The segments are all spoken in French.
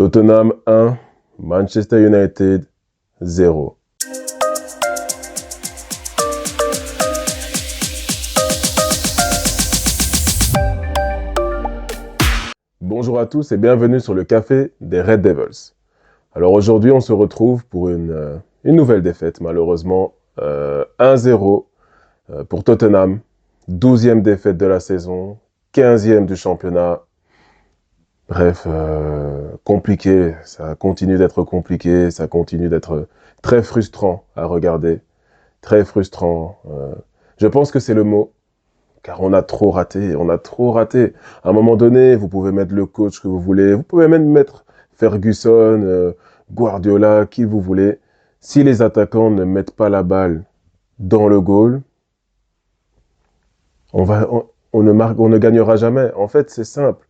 Tottenham 1, Manchester United 0. Bonjour à tous et bienvenue sur le café des Red Devils. Alors aujourd'hui, on se retrouve pour une nouvelle défaite, malheureusement. 1-0 pour Tottenham, 12e défaite de la saison, 15e du championnat. Bref, compliqué, ça continue d'être compliqué, ça continue d'être très frustrant à regarder, très frustrant. Je pense que c'est le mot, car on a trop raté, on a trop raté. À un moment donné, vous pouvez mettre le coach que vous voulez, vous pouvez même mettre Ferguson, Guardiola, qui vous voulez. Si les attaquants ne mettent pas la balle dans le goal, on ne gagnera jamais. En fait, c'est simple.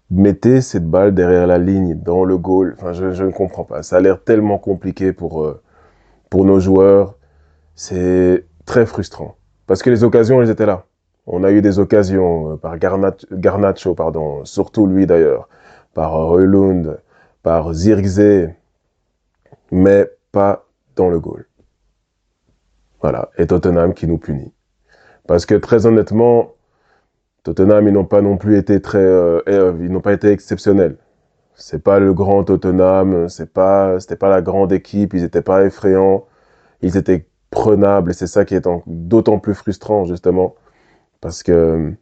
Mettez cette balle derrière la ligne, dans le goal. Enfin, je ne comprends pas. Ça a l'air tellement compliqué pour nos joueurs. C'est très frustrant. Parce que les occasions, elles étaient là. On a eu des occasions par Garnacho, pardon, surtout lui d'ailleurs, par Højlund, par Zirkzee, mais pas dans le goal. Voilà. Et Tottenham qui nous punit. Parce que très honnêtement, Tottenham, ils n'ont pas non plus été ils n'ont pas été exceptionnels. C'est pas le grand Tottenham, c'était pas la grande équipe, ils étaient pas effrayants, ils étaient prenables et c'est ça qui est d'autant plus frustrant justement parce que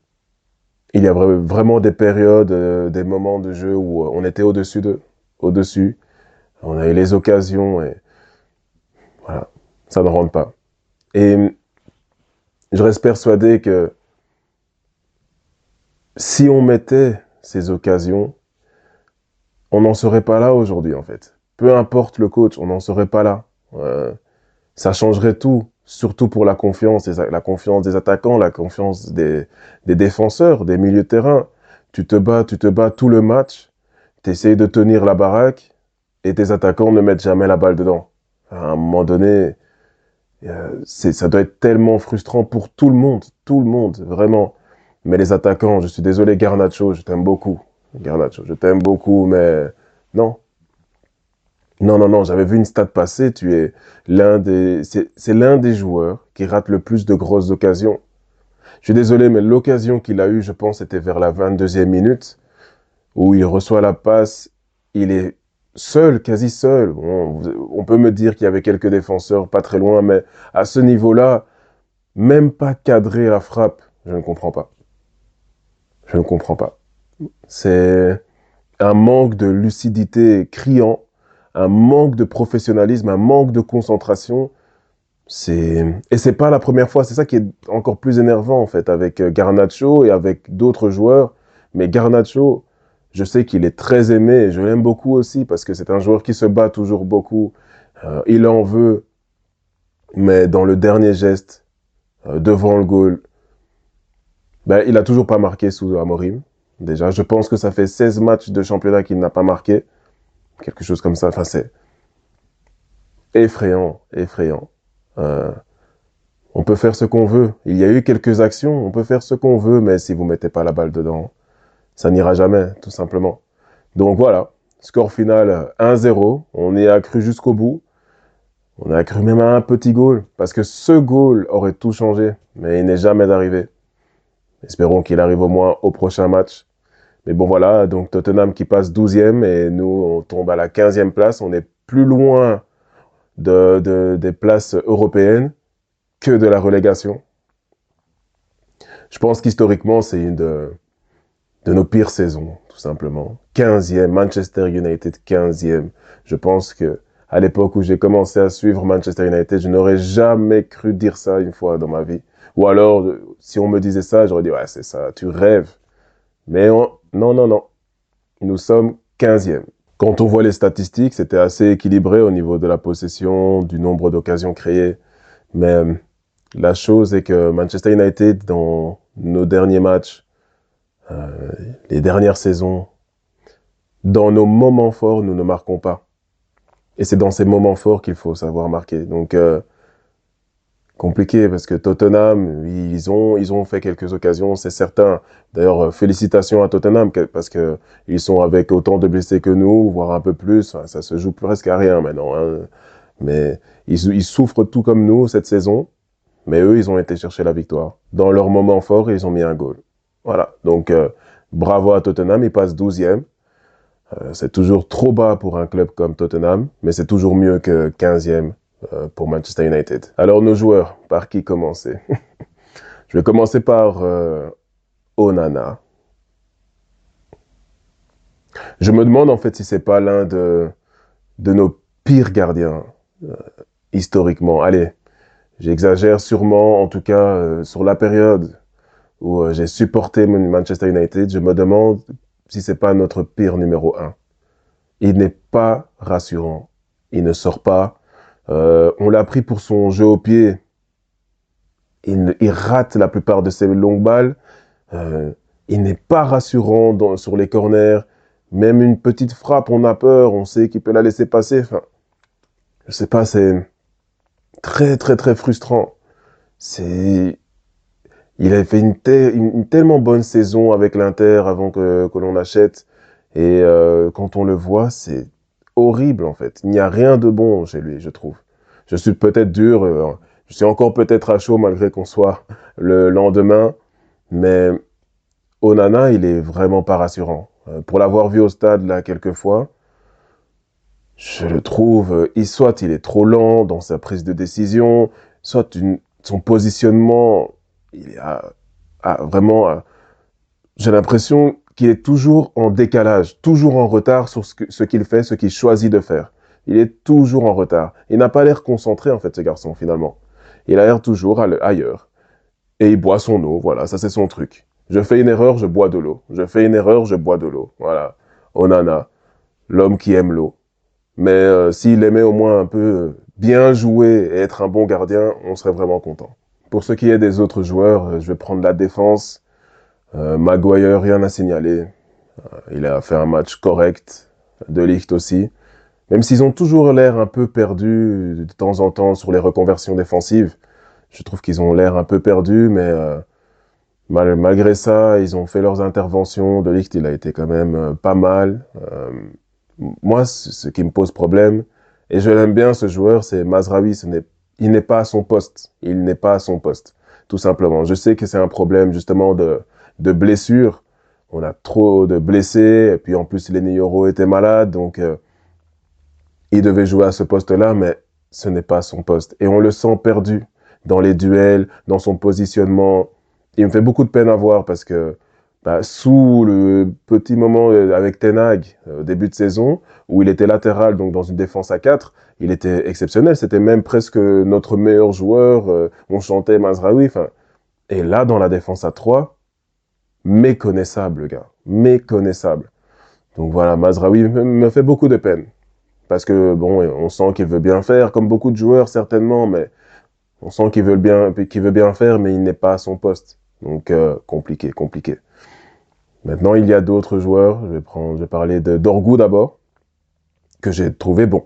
il y a vraiment des périodes, des moments de jeu où on était au-dessus d'eux, au-dessus, on a eu les occasions et voilà, ça ne rentre pas. Et je reste persuadé que si on mettait ces occasions, on n'en serait pas là aujourd'hui, en fait. Peu importe le coach, on n'en serait pas là. Ça changerait tout, surtout pour la confiance des attaquants, la confiance des défenseurs, des milieux de terrain. Tu te bats tout le match, tu essayes de tenir la baraque et tes attaquants ne mettent jamais la balle dedans. À un moment donné, ça doit être tellement frustrant pour tout le monde, vraiment. Mais les attaquants, je suis désolé Garnacho, je t'aime beaucoup. Garnacho, je t'aime beaucoup, mais non. Non, j'avais vu une stat passer, c'est l'un des joueurs qui rate le plus de grosses occasions. Je suis désolé, mais l'occasion qu'il a eue, je pense, c'était vers la 22e minute, où il reçoit la passe, il est seul, quasi seul. Bon, on peut me dire qu'il y avait quelques défenseurs pas très loin, mais à ce niveau-là, même pas cadrer la frappe, je ne comprends pas. Je ne comprends pas. C'est un manque de lucidité criant, un manque de professionnalisme, un manque de concentration. Et c'est pas la première fois, c'est ça qui est encore plus énervant en fait, avec Garnacho et avec d'autres joueurs. Mais Garnacho, je sais qu'il est très aimé et je l'aime beaucoup aussi parce que c'est un joueur qui se bat toujours beaucoup. Il en veut, mais dans le dernier geste, devant le goal, ben, il a toujours pas marqué sous Amorim. Déjà, je pense que ça fait 16 matchs de championnat qu'il n'a pas marqué. Quelque chose comme ça. Enfin, c'est effrayant. On peut faire ce qu'on veut. Il y a eu quelques actions, on peut faire ce qu'on veut, mais si vous mettez pas la balle dedans, ça n'ira jamais, tout simplement. Donc voilà, score final 1-0. On y a cru jusqu'au bout. On a cru même à un petit goal, parce que ce goal aurait tout changé, mais il n'est jamais arrivé. Espérons qu'il arrive au moins au prochain match. Mais bon voilà, donc Tottenham qui passe 12e et nous on tombe à la 15e place. On est plus loin des places européennes que de la relégation. Je pense qu'historiquement c'est une de nos pires saisons, tout simplement. 15e, Manchester United 15e. Je pense que à l'époque où j'ai commencé à suivre Manchester United, je n'aurais jamais cru dire ça une fois dans ma vie. Ou alors, si on me disait ça, j'aurais dit, ouais, c'est ça, tu rêves. Mais non. Nous sommes 15e. Quand on voit les statistiques, c'était assez équilibré au niveau de la possession, du nombre d'occasions créées. Mais la chose est que Manchester United, dans nos derniers matchs, les dernières saisons, dans nos moments forts, nous ne marquons pas. Et c'est dans ces moments forts qu'il faut savoir marquer. Donc, Compliqué parce que Tottenham, ils ont fait quelques occasions, c'est certain. D'ailleurs, félicitations à Tottenham parce que ils sont avec autant de blessés que nous, voire un peu plus. Enfin, ça se joue presque à rien maintenant, hein. Mais ils souffrent tout comme nous cette saison. Mais eux, ils ont été chercher la victoire. Dans leur moment fort, ils ont mis un goal. Voilà. Donc, bravo à Tottenham. Ils passent 12e. C'est toujours trop bas pour un club comme Tottenham, mais c'est toujours mieux que 15e pour Manchester United. Alors, nos joueurs, par qui commencer? Je vais commencer par Onana. Je me demande en fait si c'est pas l'un de nos pires gardiens historiquement. Allez, j'exagère sûrement, en tout cas sur la période où j'ai supporté Manchester United, je me demande si c'est pas notre pire numéro 1. Il n'est pas rassurant. Il ne sort pas. On l'a pris pour son jeu au pied. Il rate la plupart de ses longues balles. Euh, il n'est pas rassurant sur les corners. Même une petite frappe, on a peur. On sait qu'il peut la laisser passer. Enfin, je sais pas, c'est très, très, très frustrant. C'est Il a fait une tellement bonne saison avec l'Inter avant que l'on achète. Et quand on le voit, c'est horrible en fait. Il n'y a rien de bon chez lui, je trouve. Je suis peut-être dur, je suis encore peut-être à chaud malgré qu'on soit le lendemain. Mais Onana, il est vraiment pas rassurant. Pour l'avoir vu au stade là quelques fois, je le trouve, soit il est trop lent dans sa prise de décision, soit son positionnement, il est vraiment, j'ai l'impression qu'il est toujours en décalage, toujours en retard sur ce qu'il fait, ce qu'il choisit de faire. Il est toujours en retard. Il n'a pas l'air concentré, en fait, ce garçon, finalement. Il a l'air toujours ailleurs. Et il boit son eau, voilà, ça c'est son truc. Je fais une erreur, je bois de l'eau. Je fais une erreur, je bois de l'eau. Voilà. Onana, l'homme qui aime l'eau. Mais s'il aimait au moins un peu bien jouer et être un bon gardien, on serait vraiment content. Pour ce qui est des autres joueurs, je vais prendre la défense. Maguire, rien à signaler. Il a fait un match correct. De Ligt aussi. Même s'ils ont toujours l'air un peu perdus de temps en temps sur les reconversions défensives. Je trouve qu'ils ont l'air un peu perdus, mais malgré ça, ils ont fait leurs interventions. De Ligt, il a été quand même pas mal. Moi, ce qui me pose problème, et je l'aime bien ce joueur, c'est Mazraoui. Il n'est pas à son poste. Il n'est pas à son poste, tout simplement. Je sais que c'est un problème justement de blessures. On a trop de blessés, et puis en plus Lenny Yoro était malade, donc il devait jouer à ce poste-là, mais ce n'est pas son poste. Et on le sent perdu dans les duels, dans son positionnement. Il me fait beaucoup de peine à voir parce que sous le petit moment avec Ten Hag, au début de saison, où il était latéral, donc dans une défense à 4, il était exceptionnel. C'était même presque notre meilleur joueur. On chantait Mazraoui. Et là, dans la défense à 3, méconnaissable, le gars. Méconnaissable. Donc voilà, Mazraoui me fait beaucoup de peine. Parce que, bon, on sent qu'il veut bien faire, comme beaucoup de joueurs, certainement, mais on sent qu'il veut bien faire, mais il n'est pas à son poste. Donc, compliqué, compliqué. Maintenant, il y a d'autres joueurs. Je vais parler de Dorgu d'abord, que j'ai trouvé bon.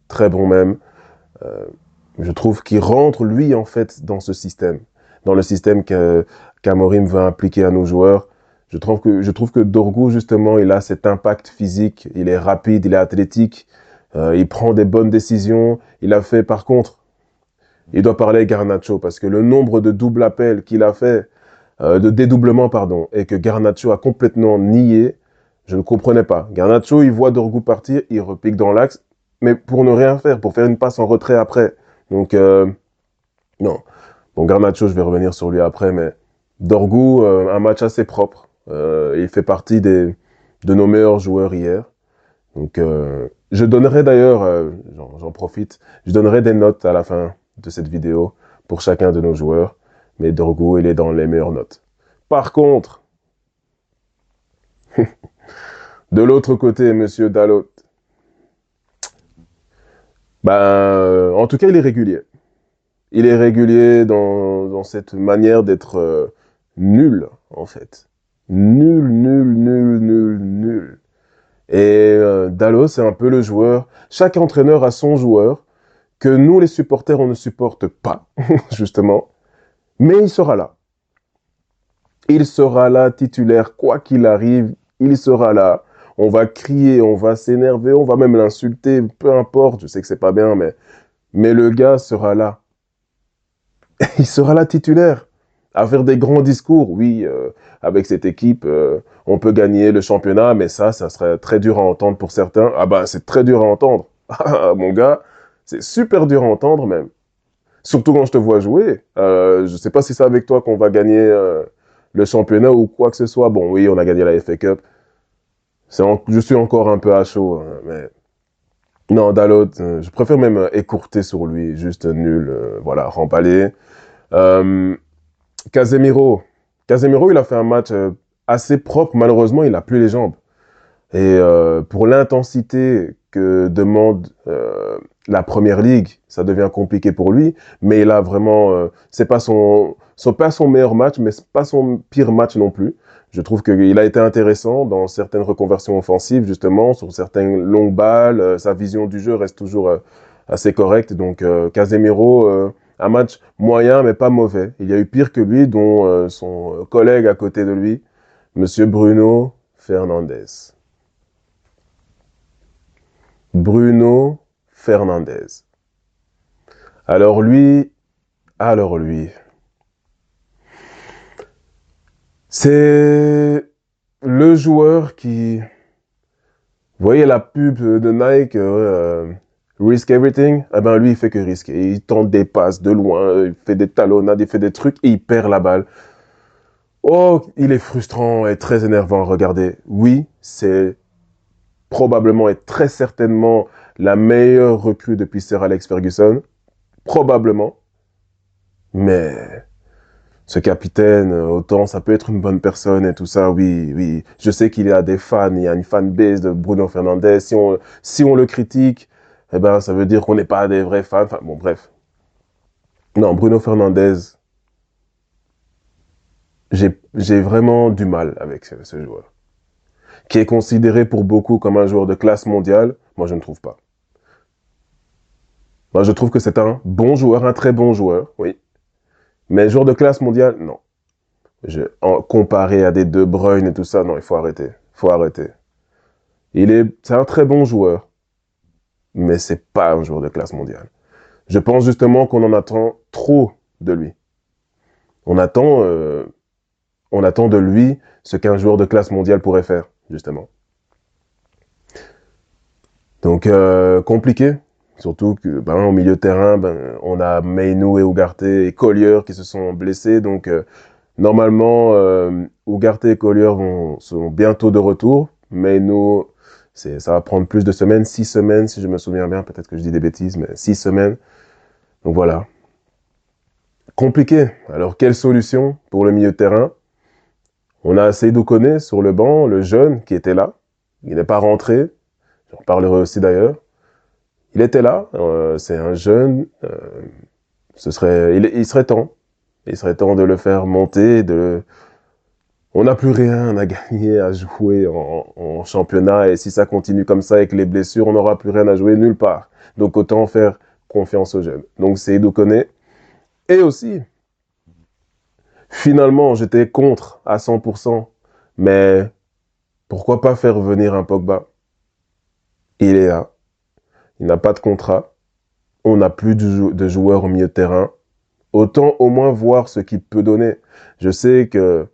Très bon même. Euh, je trouve qu'il rentre, lui, en fait, dans ce système. Dans le système qu'Amorim veut impliquer à nos joueurs. Je trouve que Dorgu, justement, il a cet impact physique. Il est rapide, il est athlétique. Il prend des bonnes décisions. Il a fait, par contre, il doit parler avec Garnacho parce que le nombre de doubles appels qu'il a fait, de dédoublement, pardon, et que Garnacho a complètement nié, je ne comprenais pas. Garnacho, il voit Dorgu partir, il repique dans l'axe, mais pour ne rien faire, pour faire une passe en retrait après. Donc, non. Bon, Garnacho, je vais revenir sur lui après, mais Dorgu, un match assez propre. Il fait partie de nos meilleurs joueurs hier. Donc, je donnerai d'ailleurs, j'en profite, je donnerai des notes à la fin de cette vidéo pour chacun de nos joueurs. Mais Dorgu, il est dans les meilleures notes. Par contre, de l'autre côté, Monsieur Dalot, en tout cas, il est régulier. Il est régulier dans cette manière d'être nul, en fait. Nul, nul, nul, nul, nul. Et Dalot, c'est un peu le joueur. Chaque entraîneur a son joueur que nous, les supporters, on ne supporte pas, justement. Mais il sera là. Il sera là, titulaire, quoi qu'il arrive, il sera là. On va crier, on va s'énerver, on va même l'insulter, peu importe. Je sais que c'est pas bien, mais le gars sera là. Il sera là titulaire. À faire des grands discours, oui, avec cette équipe, on peut gagner le championnat, mais ça serait très dur à entendre pour certains. Ah bah, c'est très dur à entendre. Mon gars, c'est super dur à entendre même. Surtout quand je te vois jouer. Je sais pas si c'est avec toi qu'on va gagner le championnat ou quoi que ce soit. Bon, oui, on a gagné la FA Cup. Je suis encore un peu à chaud, hein, mais non, Dalot, je préfère même écourter sur lui, juste nul, voilà, remballer. Euh, Casemiro. Casemiro, il a fait un match assez propre. Malheureusement, il n'a plus les jambes. Et pour l'intensité que demande la Première Ligue, ça devient compliqué pour lui. Mais il a vraiment, c'est pas pas son meilleur match, mais c'est pas son pire match non plus. Je trouve qu'il a été intéressant dans certaines reconversions offensives, justement, sur certaines longues balles. Sa vision du jeu reste toujours assez correcte. Donc, Casemiro, un match moyen, mais pas mauvais. Il y a eu pire que lui, dont son collègue à côté de lui, Monsieur Bruno Fernandes. Bruno Fernandes. Alors lui, c'est le joueur qui, vous voyez la pub de Nike, Risk Everything, eh ben lui il fait que risquer. Il tente des passes de loin, il fait des talonnades, il fait des trucs et il perd la balle. Oh, il est frustrant et très énervant à regarder. Oui, c'est probablement et très certainement la meilleure recrue depuis Sir Alex Ferguson. Probablement. Mais ce capitaine, autant ça peut être une bonne personne et tout ça, oui, oui. Je sais qu'il y a des fans, il y a une fanbase de Bruno Fernandes. Si on le critique, eh ben, ça veut dire qu'on n'est pas des vrais fans. Enfin, bon, bref. Non, Bruno Fernandes, j'ai vraiment du mal avec ce joueur. Qui est considéré pour beaucoup comme un joueur de classe mondiale, moi je ne trouve pas. Moi je trouve que c'est un bon joueur, un très bon joueur, oui. Mais joueur de classe mondiale, non. Comparé à des De Bruyne et tout ça, non, il faut arrêter. Il faut arrêter. C'est un très bon joueur, mais c'est pas un joueur de classe mondiale. Je pense justement qu'on en attend trop de lui. On attend, euh, on attend de lui ce qu'un joueur de classe mondiale pourrait faire, justement. Donc, compliqué. Surtout que, au milieu de terrain, on a Meynou et Ugarte et Collier qui se sont blessés. Donc, normalement, Ugarte et Collier sont bientôt de retour. Meynou, ça va prendre plus de semaines, 6 semaines si je me souviens bien. Peut-être que je dis des bêtises, mais 6 semaines. Donc voilà. Compliqué. Alors, quelle solution pour le milieu de terrain? On a Seydou Koné sur le banc, le jeune qui était là. Il n'est pas rentré. J'en reparlerai aussi d'ailleurs. Il était là, c'est un jeune, il serait temps. Il serait temps de le faire monter, on n'a plus rien à gagner à jouer en championnat et si ça continue comme ça avec les blessures, on n'aura plus rien à jouer nulle part. Donc autant faire confiance aux jeunes. Donc c'est Seydou Koné. Et aussi, finalement, j'étais contre à 100%, mais pourquoi pas faire venir un Pogba? Il est là, il n'a pas de contrat, on n'a plus de joueurs au milieu de terrain. Autant au moins voir ce qu'il peut donner. Je sais que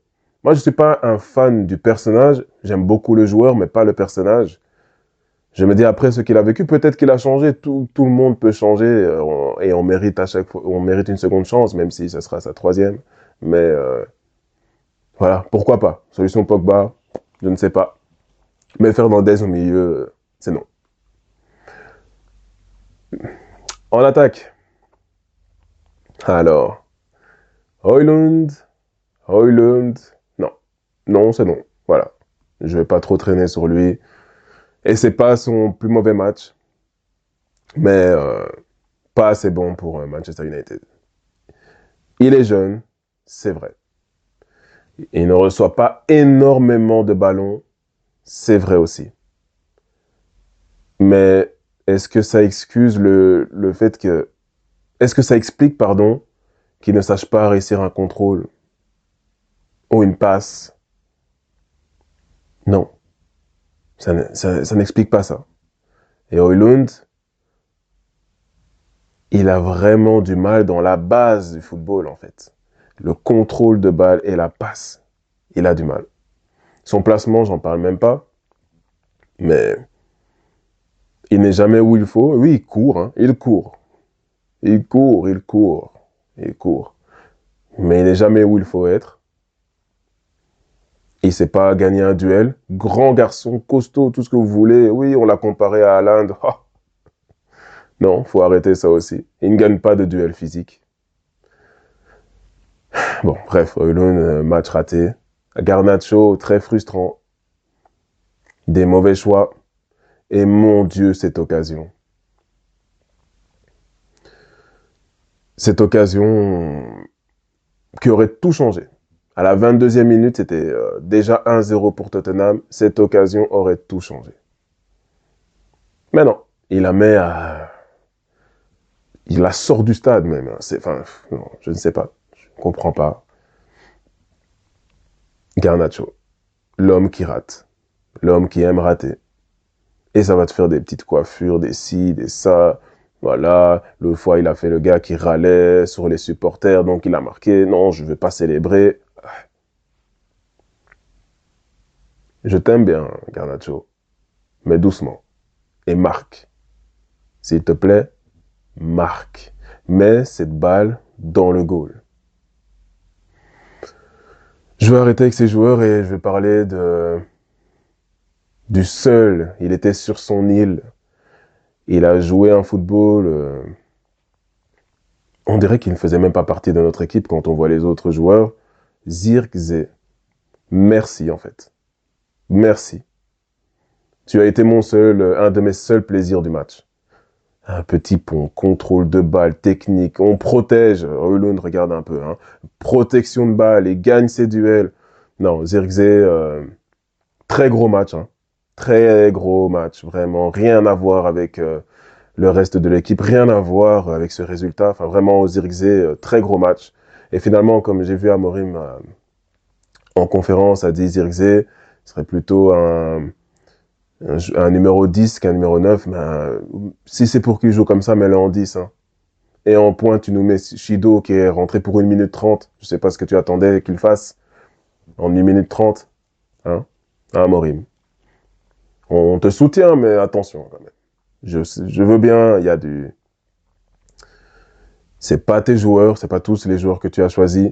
moi, je ne suis pas un fan du personnage. J'aime beaucoup le joueur, mais pas le personnage. Je me dis après ce qu'il a vécu, peut-être qu'il a changé. Tout le monde peut changer et on mérite à chaque fois, on mérite une seconde chance, même si ce sera sa troisième. Mais voilà, pourquoi pas. Solution Pogba, je ne sais pas. Mais Fernandez au milieu, c'est non. En attaque. Alors, Højlund, Højlund, non. Non, c'est non. Voilà. Je vais pas trop traîner sur lui. Et c'est pas son plus mauvais match. Mais pas assez bon pour Manchester United. Il est jeune, c'est vrai. Il ne reçoit pas énormément de ballons, c'est vrai aussi. Mais est-ce que ça excuse le fait que... Est-ce que ça explique, pardon, qu'il ne sache pas réussir un contrôle ou une passe? Non, ça n'explique pas ça. Et Højlund, il a vraiment du mal dans la base du football, en fait. Le contrôle de balle et la passe, il a du mal. Son placement, j'en parle même pas, mais il n'est jamais où il faut. Oui, il court, hein. Il court. Il court, il court, il court. Mais il n'est jamais où il faut être. Il ne sait pas gagner un duel. Grand garçon, costaud, tout ce que vous voulez. Oui, on l'a comparé à Haaland. Oh. Non, faut arrêter ça aussi. Il ne gagne pas de duel physique. Bon, bref, Højlund, match raté. Garnacho, très frustrant. Des mauvais choix. Et mon Dieu, cette occasion. Cette occasion qui aurait tout changé. À la 22e minute, c'était déjà 1-0 pour Tottenham. Cette occasion aurait tout changé. Mais non, il la met à... Il la sort du stade même. Enfin, non, je ne sais pas. Je ne comprends pas. Garnacho, l'homme qui rate. L'homme qui aime rater. Et ça va te faire des petites coiffures, des ci, des ça. Voilà, l'autre fois, il a fait le gars qui râlait sur les supporters, donc il a marqué. Non, je ne veux pas célébrer. Je t'aime bien, Garnacho, mais doucement. Et marque. S'il te plaît, marque. Mets cette balle dans le goal. Je vais arrêter avec ces joueurs et je vais parler du seul. Il était sur son île. Il a joué un football. On dirait qu'il ne faisait même pas partie de notre équipe quand on voit les autres joueurs. Zirkzee. Merci en fait. Merci. Tu as été un de mes seuls plaisirs du match. Un petit pont, contrôle de balle, technique, on protège. Højlund, regarde un peu. Hein. Protection de balle, il gagne ses duels. Non, Zirkzee, très gros match. Hein. Très gros match, vraiment. Rien à voir avec le reste de l'équipe, rien à voir avec ce résultat. Enfin, vraiment, Zirkzee, très gros match. Et finalement, comme j'ai vu Amorim en conférence, a dit Zirkzee serait plutôt un numéro 10 qu'un numéro 9, mais si c'est pour qu'il joue comme ça, mets-le en 10. Hein. Et en pointe, tu nous mets Shido qui est rentré pour 1 minute 30. Je sais pas ce que tu attendais qu'il fasse en 1 minute 30. Hein, Amorim. On te soutient, mais attention quand même. Je veux bien, il y a du... C'est pas tes joueurs, c'est pas tous les joueurs que tu as choisis.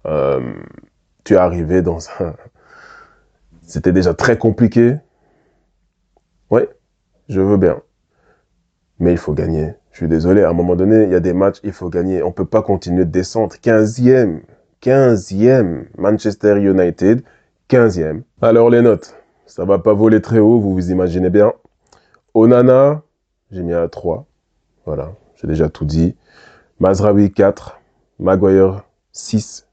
Tu es arrivé dans un... C'était déjà très compliqué. Ouais, je veux bien. Mais il faut gagner. Je suis désolé, à un moment donné, il y a des matchs, il faut gagner. On ne peut pas continuer de descendre. 15e. 15e. Manchester United, 15e. Alors les notes, ça va pas voler très haut, vous vous imaginez bien. Onana, j'ai mis à 3. Voilà, j'ai déjà tout dit. Mazraoui, 4. Maguire, 6.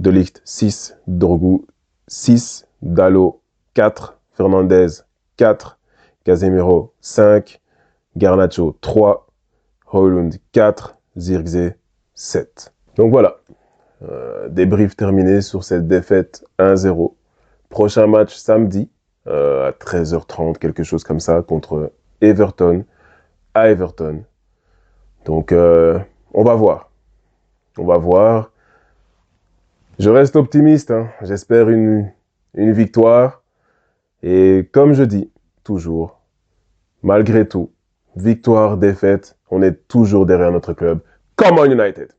De Ligt, 6. Dorgu, 6. Dalot, 4. Fernandez, 4. Casemiro, 5. Garnacho, 3. Højlund, 4. Zirkzee, 7. Donc voilà, débrief terminé sur cette défaite 1-0. Prochain match samedi, à 13h30, quelque chose comme ça, contre Everton, à Everton. Donc, on va voir. On va voir. Je reste optimiste. Hein. J'espère une victoire. Et comme je dis, toujours, malgré tout, victoire, défaite, on est toujours derrière notre club. Come on United!